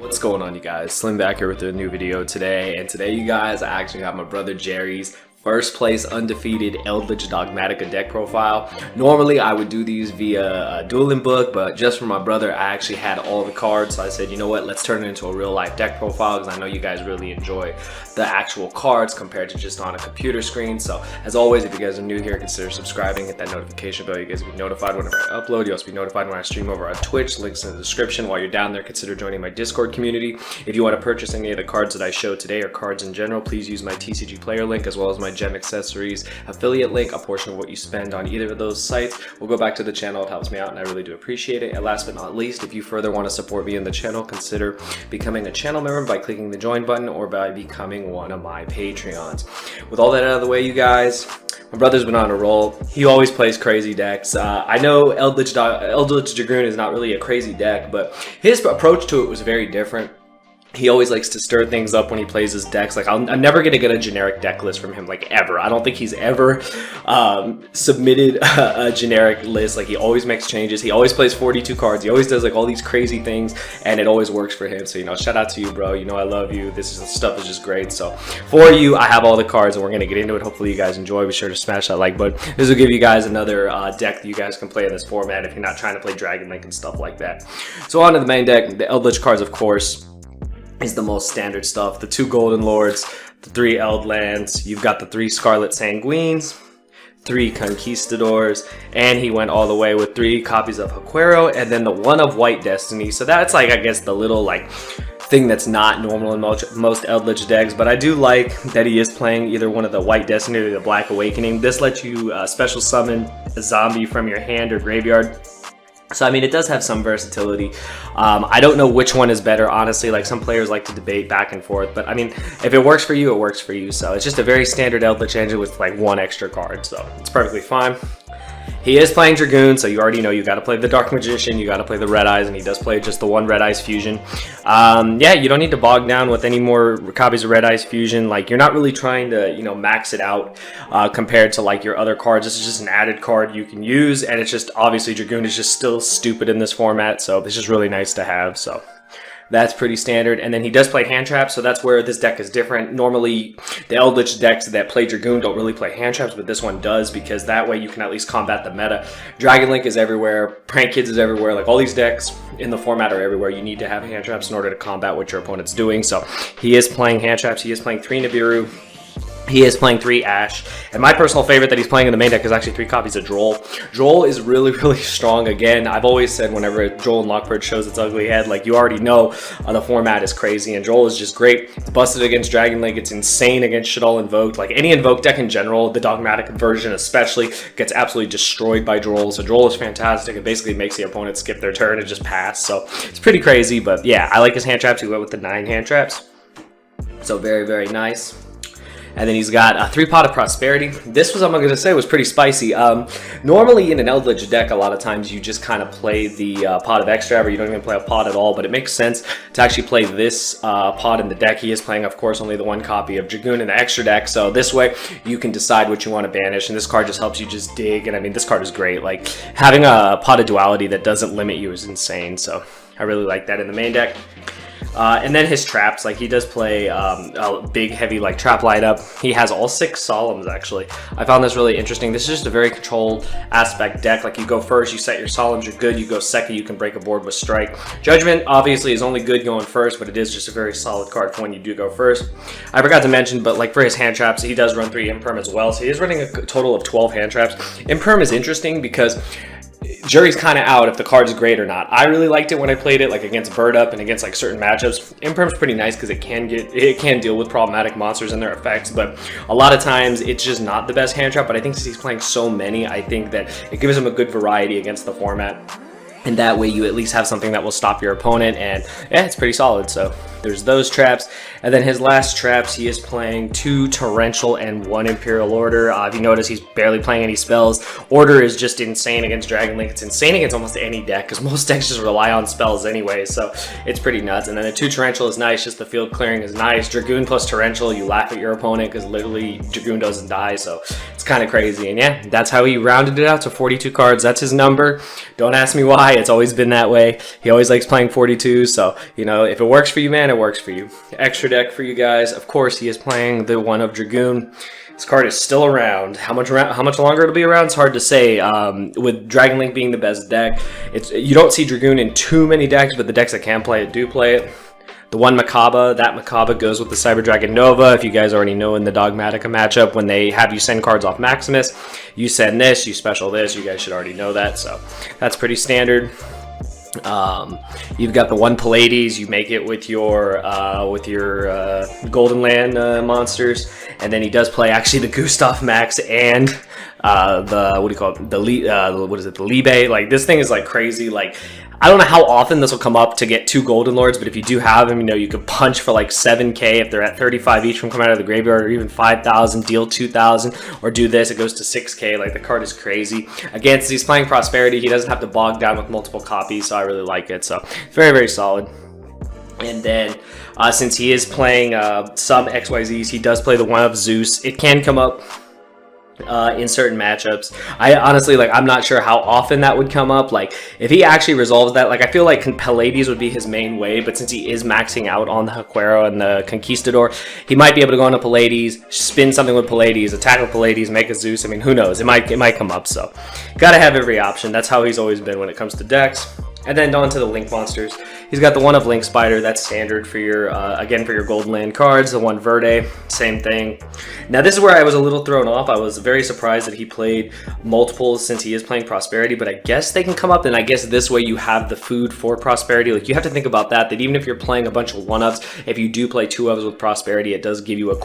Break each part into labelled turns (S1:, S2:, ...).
S1: What's going on, you guys? Slim back here with a new video today, and today, you guys, I actually got my brother Jerry's first place undefeated Eldritch Dogmatica deck profile. Normally I would do these via a dueling book, but just for my brother I actually had all the cards, so I said, you know what, let's turn it into a real life deck profile because I know you guys really enjoy the actual cards compared to just on a computer screen. So as always, if you guys are new here, consider subscribing, hit that notification bell. You guys will be notified whenever I upload. You'll also be notified when I stream over on Twitch. Links in the description. While you're down there, consider joining my Discord community. If you want to purchase any of the cards that I show today or cards in general, please use my TCG player link as well as my Gem Accessories affiliate link. A portion of what you spend on either of those sites will go back to the channel. It helps me out and I really do appreciate it. And last but not least, if you further want to support me in the channel, consider becoming a channel member by clicking the join button or by becoming one of my Patreons. With all that out of the way, you guys, my brother's been on a roll. He always plays crazy decks. I know Eldritch Dragoon is not really a crazy deck, but his approach to it was very different. He always likes to stir things up when he plays his decks. Like, I'm never gonna get a generic deck list from him, like, ever. I don't think he's ever submitted a generic list. Like, he always makes changes. He always plays 42 cards. He always does like all these crazy things, and it always works for him. So, you know, shout out to you, bro. You know I love you. Stuff is just great. So for you, I have all the cards and we're gonna get into it. Hopefully you guys enjoy. Be sure to smash that like button. This will give you guys another deck that you guys can play in this format if you're not trying to play Dragon Link and stuff like that. So on to the main deck. The Eldritch cards, of course, is the most standard stuff. The 2 Golden Lords, the 3 Eld Lands, you've got the 3 Scarlet Sanguines, 3 Conquistadors, and he went all the way with 3 copies of Haquero, and then the 1 of White Destiny. So that's like, I guess, the little like thing that's not normal in most Eldritch decks, but I do like that he is playing either one of the White Destiny or the Black Awakening. This lets you special summon a zombie from your hand or graveyard. So, I mean, it does have some versatility. I don't know which one is better, honestly. Like, some players like to debate back and forth. But, I mean, if it works for you, it works for you. So, it's just a very standard Eldritch engine with, like, 1 extra card. So, it's perfectly fine. He is playing Dragoon, so you already know you got to play the Dark Magician, you got to play the Red Eyes, and he does play just the 1 Red Eyes Fusion. Yeah, you don't need to bog down with any more copies of Red Eyes Fusion. Like, you're not really trying to, you know, max it out compared to, like, your other cards. This is just an added card you can use, and it's just, obviously, Dragoon is just still stupid in this format, so it's just really nice to have, so that's pretty standard. And then he does play hand traps, so that's where this deck is different. Normally, the Eldritch decks that play Dragoon don't really play hand traps, but this one does, because that way you can at least combat the meta. Dragon Link is everywhere, Prank Kids is everywhere, like all these decks in the format are everywhere. You need to have hand traps in order to combat what your opponent's doing. So he is playing hand traps, he is playing 3 Nibiru, he is playing 3 Ash, and my personal favorite that he's playing in the main deck is actually 3 copies of Droll. Droll is really, really strong. Again, I've always said whenever Droll and Lockbird shows its ugly head, like, you already know the format is crazy, and Droll is just great. It's busted against Dragon Link. It's insane against Shaddoll Invoked. Like, any Invoked deck in general, the Dogmatic version especially, gets absolutely destroyed by Droll. So Droll is fantastic. It basically makes the opponent skip their turn and just pass. So it's pretty crazy, but yeah, I like his hand traps. He went with the 9 hand traps. So very, very nice. And then he's got a 3 Pot of Prosperity. This was, I'm going to say, was pretty spicy. Normally in an Eldritch deck, a lot of times you just kind of play the Pot of Extra, or you don't even play a pot at all, but it makes sense to actually play this pot in the deck. He is playing, of course, only the 1 copy of Dragoon in the extra deck, so this way you can decide what you want to banish, and this card just helps you just dig, and I mean, this card is great. Like, having a Pot of Duality that doesn't limit you is insane, so I really like that in the main deck. And then his traps, like, he does play a big, heavy, like, trap light up. He has all 6 Solemns, actually. I found this really interesting. This is just a very controlled aspect deck. Like, you go first, you set your Solemns, you're good. You go second, you can break a board with Strike. Judgment, obviously, is only good going first, but it is just a very solid card for when you do go first. I forgot to mention, but, like, for his hand traps, he does run 3 Imperm as well. So he is running a total of 12 hand traps. Imperm is interesting because jury's kind of out if the card's great or not. I really liked it when I played it, like, against Bird Up and against, like, certain matchups. Imperm's pretty nice because it can deal with problematic monsters and their effects, but a lot of times it's just not the best hand trap. But I think since he's playing so many, I think that it gives him a good variety against the format, and that way you at least have something that will stop your opponent, and yeah, it's pretty solid. So there's those traps. And then his last traps, he is playing 2 Torrential and 1 Imperial Order. If you notice, he's barely playing any spells. Order is just insane against Dragon Link. It's insane against almost any deck, because most decks just rely on spells anyway, so it's pretty nuts. And then the 2 Torrential is nice, just the field clearing is nice. Dragoon plus Torrential, you laugh at your opponent, because literally Dragoon doesn't die, so it's kind of crazy. And yeah, that's how he rounded it out to 42 cards. That's his number. Don't ask me why, it's always been that way. He always likes playing 42, so, you know, if it works for you, man, it works for you. Extra deck for you guys. Of course, he is playing the one of Dragoon. This card is still around. How much longer it'll be around? It's hard to say. With Dragon Link being the best deck, you don't see Dragoon in too many decks, but the decks that can play it do play it. The one Macabre, that Macabre goes with the Cyber Dragon Nova. If you guys already know in the Dogmatica matchup, when they have you send cards off Maximus, you send this, you special this. You guys should already know that, so that's pretty standard. You've got the one Pallades, you make it with your Golden Land monsters, and then he does play actually the Gustav Max and the, what do you call it, the Libe. Like, this thing is like crazy. Like, I don't know how often this will come up to get 2 Golden Lords, but if you do have them, you know, you could punch for like 7k if they're at 35 each from coming out of the graveyard, or even 5,000, deal 2,000, or do this, it goes to 6k. Like, the card is crazy. Again, since he's playing Prosperity, he doesn't have to bog down with multiple copies, so I really like it. So, very, very solid. And then, since he is playing some XYZs, he does play the one of Zeus. It can come up in certain matchups. I honestly, like, I'm not sure how often that would come up. Like, if he actually resolves that, like, I feel like Pallades would be his main way, but since he is maxing out on the Haquero and the Conquistador, he might be able to go into Pallades, spin something with Pallades, attack with Pallades, make a Zeus. I mean, who knows? It might come up, so gotta have every option. That's how he's always been when it comes to decks. And then on to the Link monsters. He's got the one of Link Spider, that's standard for your, again, for your Golden Land cards. The one Verde, same thing. Now this is where I was a little thrown off. I was very surprised that he played multiples since he is playing Prosperity, but I guess they can come up, and I guess this way you have the food for Prosperity. Like, you have to think about that even if you're playing a bunch of one-ups, if you do play 2-ofs with Prosperity, it does give you a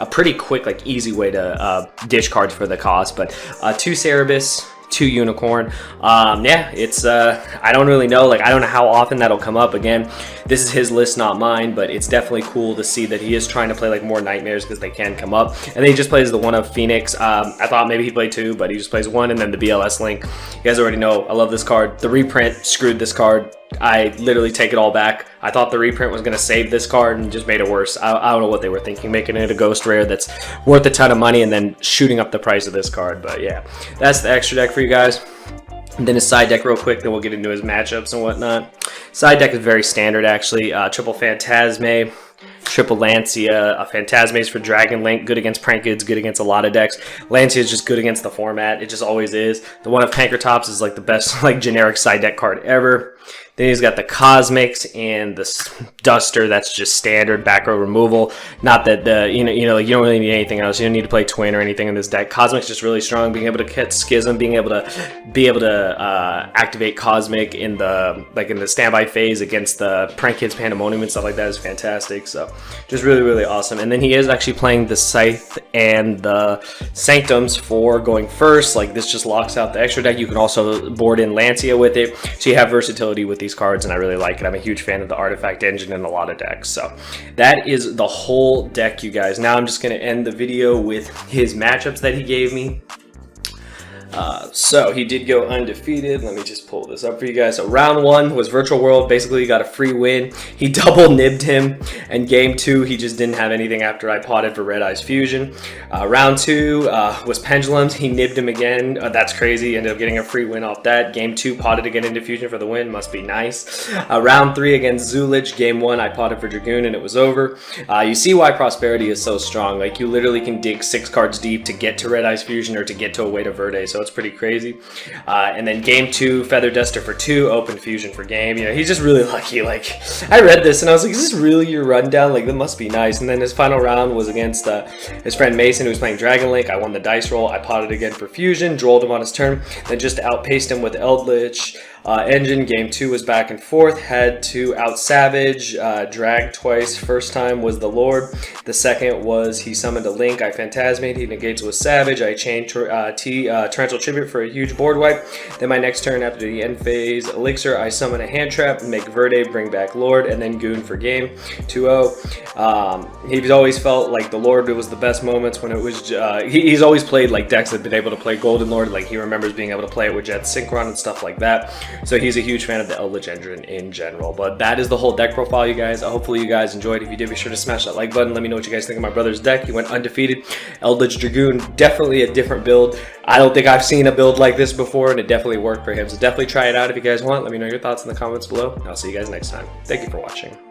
S1: pretty quick, like, easy way to dish cards for the cost. But 2 Cerebus, 2 Unicorn. Yeah, it's I don't really know. Like, I don't know how often that'll come up. Again, this is his list, not mine, but it's definitely cool to see that he is trying to play like more Nightmares, because they can come up. And then he just plays the one of Phoenix. I thought maybe he'd play 2, but he just plays 1, and then the BLS Link. You guys already know I love this card. The reprint screwed this card. I literally take it all back. I thought the reprint was going to save this card and just made it worse. I don't know what they were thinking, making it a ghost rare that's worth a ton of money and then shooting up the price of this card. But yeah, that's the extra deck for you guys. And then his side deck real quick, then we'll get into his matchups and whatnot. Side deck is very standard, actually. Triple Phantasme, Triple Lancia. Phantasme is for Dragon Link, good against Prankids, good against a lot of decks. Lancia is just good against the format. It just always is. The one of Pankratops is like the best like generic side deck card ever. Then he's got the Cosmics and the Duster. That's just standard back row removal. Not that the you know like, you don't really need anything else. You don't need to play Twin or anything in this deck. Cosmic's just really strong. Being able to catch Schism, being able to activate Cosmic in the standby phase against the Prankids Pandemonium and stuff like that is fantastic. So just really, really awesome. And then he is actually playing the Scythe and the Sanctums for going first. Like, this just locks out the extra deck. You can also board in Lancia with it, so you have versatility with these cards, and I really like it. I'm a huge fan of the Artifact Engine in a lot of decks. So that is the whole deck, you guys. Now I'm just going to end the video with his matchups that he gave me. So he did go undefeated. Let me just pull this up for you guys. So round 1 was Virtual World. Basically, he got a free win. He double nibbed him. And game 2, he just didn't have anything after I potted for Red Eyes Fusion. Round 2 was Pendulums. He nibbed him again. That's crazy. Ended up getting a free win off that. Game 2, potted again into Fusion for the win. Must be nice. Round 3 against Zulich. Game 1, I potted for Dragoon, and it was over. You see why Prosperity is so strong. Like, you literally can dig 6 cards deep to get to Red Eyes Fusion or to get to a way to Verde. So it's pretty crazy. And then game 2, Feather Duster for 2, Open Fusion for game. You know, he's just really lucky. Like, I read this and I was like, is this really your rundown? Like, that must be nice. And then his final round was against his friend Mason, who was playing Dragon Link. I won the dice roll. I potted again for Fusion, drolled him on his turn, then just outpaced him with Eldlich. Engine, game 2 was back and forth, had to out savage, drag twice. First time was the Lord, the second was he summoned a Link, I Phantasmate, he negates with Savage, I chain Torrential Tribute for a huge board wipe. Then my next turn after the end phase Elixir, I summon a hand trap, make Verde, bring back Lord, and then Goon for game 2-0. He's always felt like the Lord was the best moments when it was, he's always played like decks that have been able to play Golden Lord, like he remembers being able to play it with Jet Synchron and stuff like that. So he's a huge fan of the Eldritch engine in general. But that is the whole deck profile, you guys. Hopefully you guys enjoyed. If you did, be sure to smash that like button. Let me know what you guys think of my brother's deck. He went undefeated. Eldritch Dragoon, definitely a different build. I don't think I've seen a build like this before, and it definitely worked for him. So definitely try it out if you guys want. Let me know your thoughts in the comments below. I'll see you guys next time. Thank you for watching.